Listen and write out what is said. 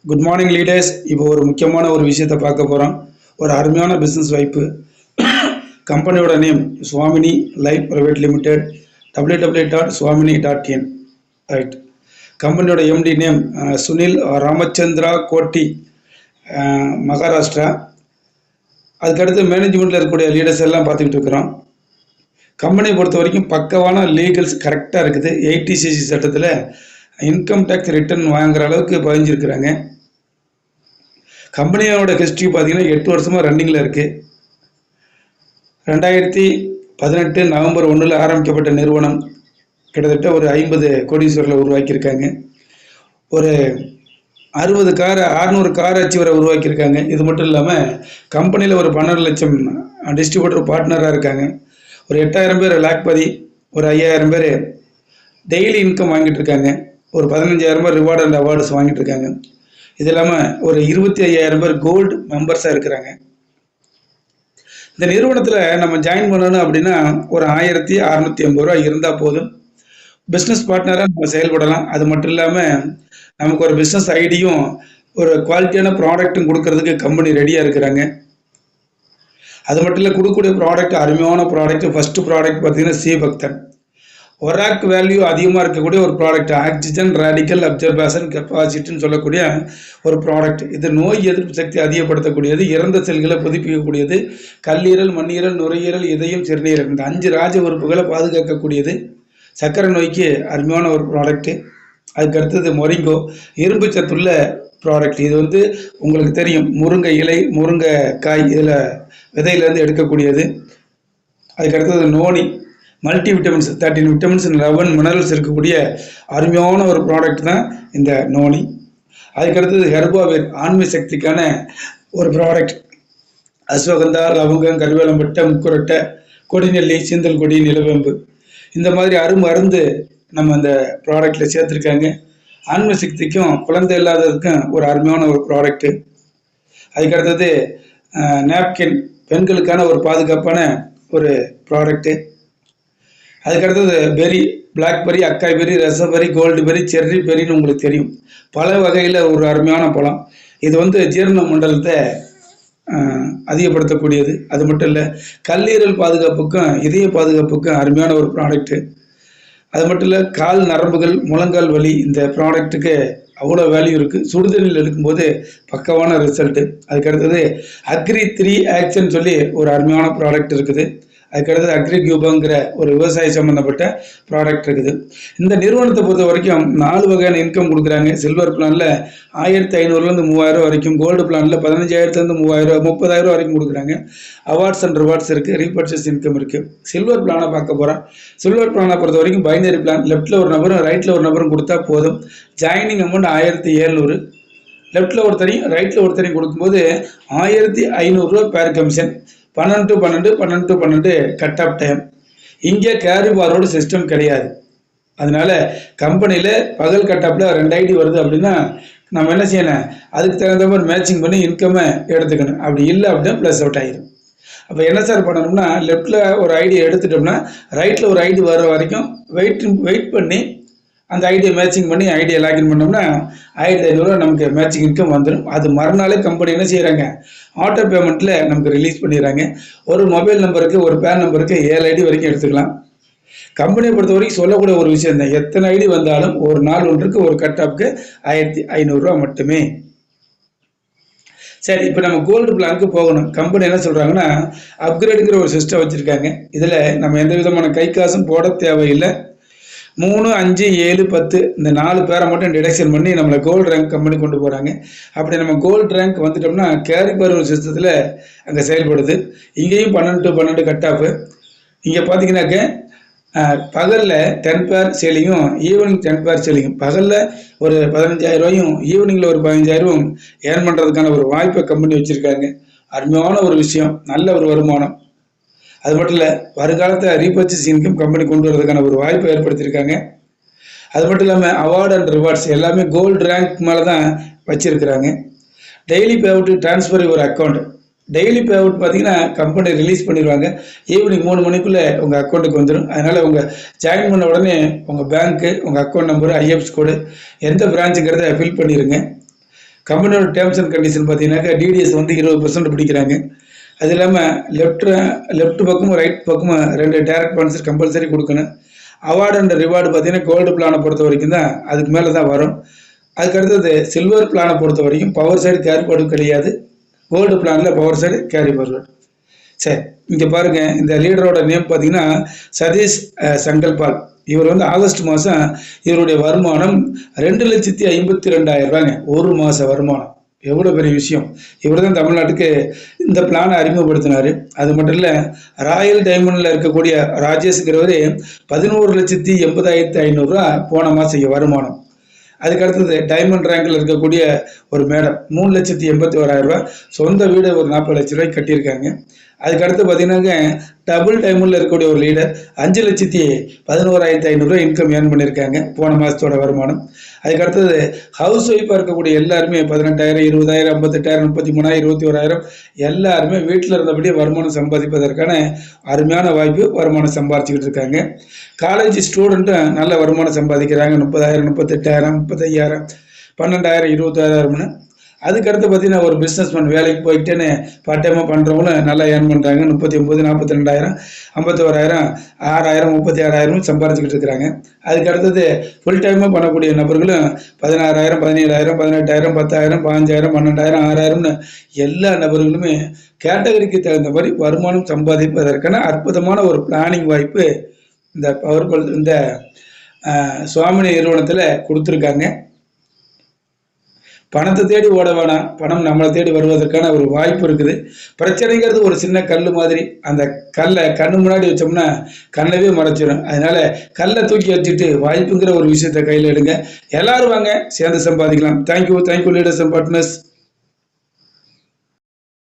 Good morning leaders. இப்போ ஒரு முக்கியமான ஒரு விஷயத்தை பார்க்க போகிறோம். ஒரு அருமையான பிஸ்னஸ் வாய்ப்பு. கம்பெனியோட name Swamini life private limited, www.swamini.in. Right. கம்பெனியோட எம்டி நேம் சுனில் ராமச்சந்திரா கோட்டி, மகாராஷ்டிரா. அதுக்கடுத்து மேனேஜ்மெண்ட்டில் இருக்கக்கூடிய லீடர்ஸ் எல்லாம் பார்த்துக்கிட்டு இருக்கிறோம். கம்பெனியை பொறுத்த வரைக்கும் பக்கவான லீகல்ஸ் கரெக்டாக இருக்குது. 80cc சட்டத்தில் இன்கம் டேக்ஸ் ரிட்டர்ன் வாங்குற அளவுக்கு பதிஞ்சிருக்கிறாங்க. கம்பெனியோட ஹிஸ்ட்ரி பார்த்தீங்கன்னா 8 வருஷமாக ரன்னிங்கில் இருக்குது. 2018 நவம்பர் 1 ஆரம்பிக்கப்பட்ட நிறுவனம் கிட்டத்தட்ட ஒரு 50 கோடீஸ்வரில் உருவாக்கியிருக்காங்க. ஒரு 600 கார் அச்சீவரை உருவாக்கியிருக்காங்க. இது மட்டும் இல்லாமல் கம்பெனியில் ஒரு 12 லட்சம் டிஸ்ட்ரிபியூட்டர் பார்ட்னராக இருக்காங்க. ஒரு 8000 பேர் லாக்பதி, ஒரு 5000 பேர் டெய்லி இன்கம் வாங்கிட்டு இருக்காங்க. ஒரு 15,000 பேர் ரிவார்டு அண்ட் அவார்ட்ஸ் வாங்கிட்டு இருக்காங்க. இது இல்லாமல் ஒரு 25,000 பேர் கோல்டு மெம்பர்ஸாக இருக்கிறாங்க. இந்த நிறுவனத்தில் நம்ம ஜாயின் பண்ணணும் அப்படின்னா ஒரு 1650 ரூபா இருந்தால் போதும். பிஸ்னஸ் பார்ட்னராக நம்ம செயல்படலாம். அது மட்டும் இல்லாமல் நமக்கு ஒரு பிஸ்னஸ் ஐடியும் ஒரு குவாலிட்டியான ப்ராடக்ட்டும் கொடுக்கறதுக்கு கம்பெனி ரெடியாக இருக்கிறாங்க. அது மட்டும் இல்லை, கொடுக்கக்கூடிய ப்ராடக்ட் அருமையான ப்ராடக்ட். ஃபஸ்ட்டு ப்ராடக்ட் பார்த்தீங்கன்னா சீபக்தன். ஒராக் வேல்யூ அதிகமாக இருக்கக்கூடிய ஒரு ப்ராடக்ட். ஆக்சிஜன் ரேடிக்கல் அப்சர்பேஷன் கெப்பாசிட்டின்னு சொல்லக்கூடிய ஒரு ப்ராடக்ட். இது நோய் எதிர்ப்பு சக்தி அதிகப்படுத்தக்கூடியது, இறந்த செல்களை புதுப்பிக்கக்கூடியது, கல்லீரல், மண்ணீரல், நுரையீரல், இதயம், சிறுநீரல், இந்த 5 ராஜ உறுப்புகளை பாதுகாக்கக்கூடியது. சர்க்கரை நோய்க்கு அருமையான ஒரு ப்ராடக்ட்டு. அதுக்கு அடுத்தது மொரிங்கோ, இரும்பு சத்துள்ள ப்ராடக்ட். இது உங்களுக்கு தெரியும், முருங்கை இலை, முருங்கை காய், இதில் விதையிலேருந்து எடுக்கக்கூடியது. அதுக்கு அடுத்தது noni, multi vitamins, 13 vitamins, 11 minerals இருக்கக்கூடிய அருமையான ஒரு ப்ராடக்ட் தான் இந்த நோனி. அதுக்கடுத்தது ஹெர்பாவேர், ஆண்மை சக்திக்கான ஒரு ப்ராடக்ட். அஸ்வகந்தா, லவங்கம், கருவேலம்பட்டை, முக்குரட்டை, கொடிநெல்லி, சீந்தல் கொடி, நிலவேம்பு, இந்த மாதிரி அருமருந்து நம்ம அந்த ப்ராடக்டில் சேர்த்துருக்காங்க. ஆண்மை சக்திக்கும் குழந்தை இல்லாததுக்கும் ஒரு அருமையான ஒரு ப்ராடக்ட்டு. அதுக்கடுத்தது நாப்கின், பெண்களுக்கான ஒரு பாதுகாப்பான ஒரு ப்ராடக்ட்டு. அதுக்கடுத்தது பெரி, பிளாக்பெரி, அக்காய் பெரி, ரசபெரி, கோல்டு பெரி, செர்ரி பெரின்னு உங்களுக்கு தெரியும். பல வகையில் ஒரு அருமையான பழம். இது ஜீரண மண்டலத்தை அதிகப்படுத்தக்கூடியது. அது மட்டும் இல்லை, கல்லீரல் பாதுகாப்புக்கும் இதய பாதுகாப்புக்கும் அருமையான ஒரு ப்ராடக்ட்டு. அது மட்டும் இல்லை, கால் நரம்புகள், முழங்கால் வலி, இந்த ப்ராடக்ட்டுக்கு அவ்வளோ வேல்யூ இருக்குது. சுடுதண்ணில் எடுக்கும்போது பக்கவான ரிசல்ட்டு. அதுக்கடுத்தது அக்ரி 3 ஆக்ஷன் சொல்லி ஒரு அருமையான ப்ராடக்ட் இருக்குது. அதுக்கடுத்தது அக்ரி கியூபாங்கிற ஒரு விவசாய சம்மந்தப்பட்ட ப்ராடக்ட் இருக்குது. இந்த நிறுவனத்தை பொறுத்த வரைக்கும் 4 வகையான இன்கம் கொடுக்குறாங்க. சில்வர் பிளானில் 1500லேருந்து 3000 வரைக்கும், கோல்டு பிளானில் 15,000லேருந்து 3000, 30,000 வரைக்கும் கொடுக்குறாங்க. அவார்ட்ஸ் அண்ட் ரிவார்ட்ஸ் இருக்குது, ரீபர்ச்சேஸ் இன்கம் இருக்குது. சில்வர் பிளானை பார்க்க போகிறோம். சில்வர் பிளானை பொறுத்த வரைக்கும் பைனரி பிளான், லெஃப்ட்டில் ஒரு நபரும் ரைட்டில் ஒரு நபரும் கொடுத்தா போதும். Joining amount 1700. லெஃப்ட்டில் ஒருத்தரையும் ரைட்டில் ஒருத்தரையும் கொடுக்கும்போது 1500 ரூபா பேர் commission. 12 to 12, 12 to 12 cut off time. இங்கே கேரி ஃபார்வர்டு சிஸ்டம் கிடையாது. அதனால கம்பெனியில் பகல் கட்-ஆஃபில் 2 ஐடி வருது அப்படின்னா நம்ம என்ன செய்யணும், அதுக்கு தகுந்த மாதிரி மேட்சிங் பண்ணி இன்கம்மை எடுத்துக்கணும். அப்படி இல்லை அப்படின்னா ப்ளஸ் அவுட் ஆகிடும். அப்போ என்ன சார் பண்ணணும்னா, லெஃப்டில் ஒரு ஐடி எடுத்துட்டோம்னா ரைட்டில் ஒரு ஐடி வர வரைக்கும் வெயிட் பண்ணி அந்த ஐடியை மேட்சிங் பண்ணி ஐடியை லாகின் பண்ணோம்னா 1500 நமக்கு மேட்சிங் இன்கம் வந்துடும். அது மறுநாளே கம்பெனி என்ன செய்கிறாங்க, ஆட்டோ பேமெண்ட்டில் நமக்கு ரிலீஸ் பண்ணிடுறாங்க. ஒரு மொபைல் நம்பருக்கு, ஒரு பேன் நம்பருக்கு 7 ஐடி வரைக்கும் எடுத்துக்கலாம். கம்பெனியை பொறுத்த வரைக்கும் சொல்லக்கூடிய ஒரு விஷயம் தான், எத்தனை ஐடி வந்தாலும் ஒரு நாள் ஒன்றுக்கு ஒரு கட் ஆஃப்க்கு 1500 ரூபா மட்டுமே. சரி, இப்போ நம்ம கோல்டு பிளானுக்கு போகணும். கம்பெனி என்ன சொல்கிறாங்கன்னா, அப்கிரேடுங்கிற ஒரு சிஸ்டம் வச்சுருக்காங்க. இதில் நம்ம எந்த விதமான கை காசும் போட தேவையில்லை. 3, 5, 7, 10 இந்த 4 பேரை மட்டும் டிடக்ஷன் பண்ணி நம்மளை கோல்டு ரேங்க் கம்பெனி கொண்டு போகிறாங்க. அப்படி நம்ம கோல்டு ரேங்க் வந்துட்டோம்னா கேரி ஃபார்வர்டு சிஸ்டத்தில் அங்கே செயல்படுது. இங்கேயும் 12 to 12 கட் ஆஃப். இங்கே பார்த்தீங்கன்னாக்க பகலில் 10 பேர் சேலிங்கும், ஈவினிங் 10 பேர் சேலிங்கும். பகலில் ஒரு 15,000 ரூபாயும், ஈவினிங்கில் ஒரு 15,000 ஏர்ன் பண்ணுறதுக்கான ஒரு வாய்ப்பை கம்பெனி வச்சுருக்காங்க. அருமையான ஒரு விஷயம், நல்ல ஒரு வருமானம். அது மட்டும் இல்லை, வருங்காலத்தில் ரீபர்ச்சேஸ் இன்கம் கம்பெனி கொண்டு வரதுக்கான ஒரு வாய்ப்பை ஏற்படுத்தியிருக்காங்க. அது மட்டும் இல்லாமல் அவார்டு அண்ட் ரிவார்ட்ஸ் எல்லாமே கோல்டு ரேங்க் மேலே தான் வச்சுருக்கிறாங்க. டெய்லி பே அவுட் ட்ரான்ஸ்ஃபர் ஒரு அக்கௌண்ட். டெய்லி பே அவுட் பார்த்தீங்கன்னா கம்பெனி ரிலீஸ் பண்ணிடுவாங்க. ஈவினிங் 3 மணிக்குள்ளே உங்கள் அக்கௌண்ட்டுக்கு வந்துடும். அதனால் உங்கள் ஜாயின் பண்ண உடனே உங்கள் பேங்க்கு, உங்கள் அக்கௌண்ட் நம்பரு, ஐஎஃப்எஸ் கோடு, எந்த பிரான்ச்சுங்கிறத ஃபில் பண்ணிடுங்க. கம்பெனியோட டேர்ம்ஸ் அண்ட் கண்டிஷன் பார்த்தீங்கன்னாக்கா டிடிஎஸ் வந்து 20% பிடிக்கிறாங்க. அது இல்லாமல் லெஃப்ட் பக்கமும் ரைட் பக்கமும் 2 டைரக்ட் ஸ்பான்சர் கம்பல்சரி கொடுக்கணும். அவார்டு அண்ட் ரிவார்டு பார்த்தீங்கன்னா கோல்டு பிளானை பொறுத்த வரைக்கும் தான் அதுக்கு மேலே தான் வரும். அதுக்கு அடுத்தது சில்வர் பிளானை பொறுத்த வரைக்கும் பவர் சைடு கேரி ஃபார்வர்டு கிடையாது. கோல்டு பிளானில் பவர் சைடு கேரி ஃபார்வர்டு. சரி, இங்கே பாருங்கள், இந்த லீடரோட நேம் பார்த்தீங்கன்னா சதீஷ் சங்கல்பால். இவர் வந்து ஆகஸ்ட் மாதம் இவருடைய வருமானம் 2,52,000 ரூபாங்க. ஒரு மாத வருமானம். எவ்வளோ பெரிய விஷயம். இவர் தான் தமிழ்நாட்டுக்கு இந்த பிளானை அறிமுகப்படுத்தினார். அது மட்டும் இல்லை, ராயல் டைமண்டில் இருக்கக்கூடிய ராஜேஷ்ங்கிறவர் 11,80,500 ரூபா போன மாதம் வருமானம். அதுக்கு அடுத்தது டைமண்ட் ரேங்கில் இருக்கக்கூடிய ஒரு மேடம் 3,81,000 ரூபா, சொந்த வீடு ஒரு 40 லட்ச ரூபாய்க்கு கட்டியிருக்காங்க. அதுக்கு அடுத்து பார்த்தீங்கன்னாக்க டபுள் டைமண்டில் இருக்கக்கூடிய ஒரு லீடர் 5,11,500 ரூபா இன்கம் ஏர்ன் பண்ணியிருக்காங்க போன மாதத்தோட வருமானம். அதுக்கு அடுத்தது ஹவுஸ் ஒய்ஃபாக இருக்கக்கூடிய எல்லாருமே 18,000, 20,000, 58,000, 33,000, 21,000 எல்லாருமே வீட்டில் இருந்தபடியே வருமானம் சம்பாதிப்பதற்கான அருமையான வாய்ப்பு. வருமானம் சம்பாதிச்சுக்கிட்டு இருக்காங்க. காலேஜ் ஸ்டூடெண்ட்டும் நல்ல வருமானம் சம்பாதிக்கிறாங்க. 30,000, 38,000, 35,000, 12,000, 20,000. அதுக்கடுத்து பார்த்தீங்கன்னா ஒரு பிஸ்னஸ்மேன் வேலைக்கு போயிட்டேன்னு பார்ட் டைமாக பண்ணுறவங்களும் நல்லா ஏர்ன் பண்ணுறாங்க. 39,000, 42,000, 51,000, 6,000, 36,000 சம்பாதிச்சுக்கிட்டு இருக்கிறாங்க. அதுக்கு அடுத்தது ஃபுல் டைமாக பண்ணக்கூடிய நபர்களும் 16,000, 17,000, 18,000, 10,000, 15,000, 12,000, 6,000 எல்லா நபர்களுமே கேட்டகரிக்கு தகுந்த மாதிரி வருமானம் சம்பாதிப்பதற்கான அற்புதமான ஒரு பிளானிங் வாய்ப்பு இந்த பவர்கோல் இந்த சுவாமினி நிறுவனத்தில் கொடுத்துருக்காங்க. பணத்தை தேடி ஓட வேணாம், பணம் நம்மளை தேடி வருவதற்கான ஒரு வாய்ப்பு இருக்குது. பிரச்சனைங்கிறது ஒரு சின்ன கல் மாதிரி. அந்த கல்லை கண்ணு முன்னாடி வச்சோம்னா கண்ணவே மறைச்சிடும். அதனால கல்லை தூக்கி வச்சுட்டு வாய்ப்புங்கிற ஒரு விஷயத்தை கையில் எடுங்க. எல்லாரும் வாங்க, சேர்ந்து சம்பாதிக்கலாம். Thank you leaders and partners.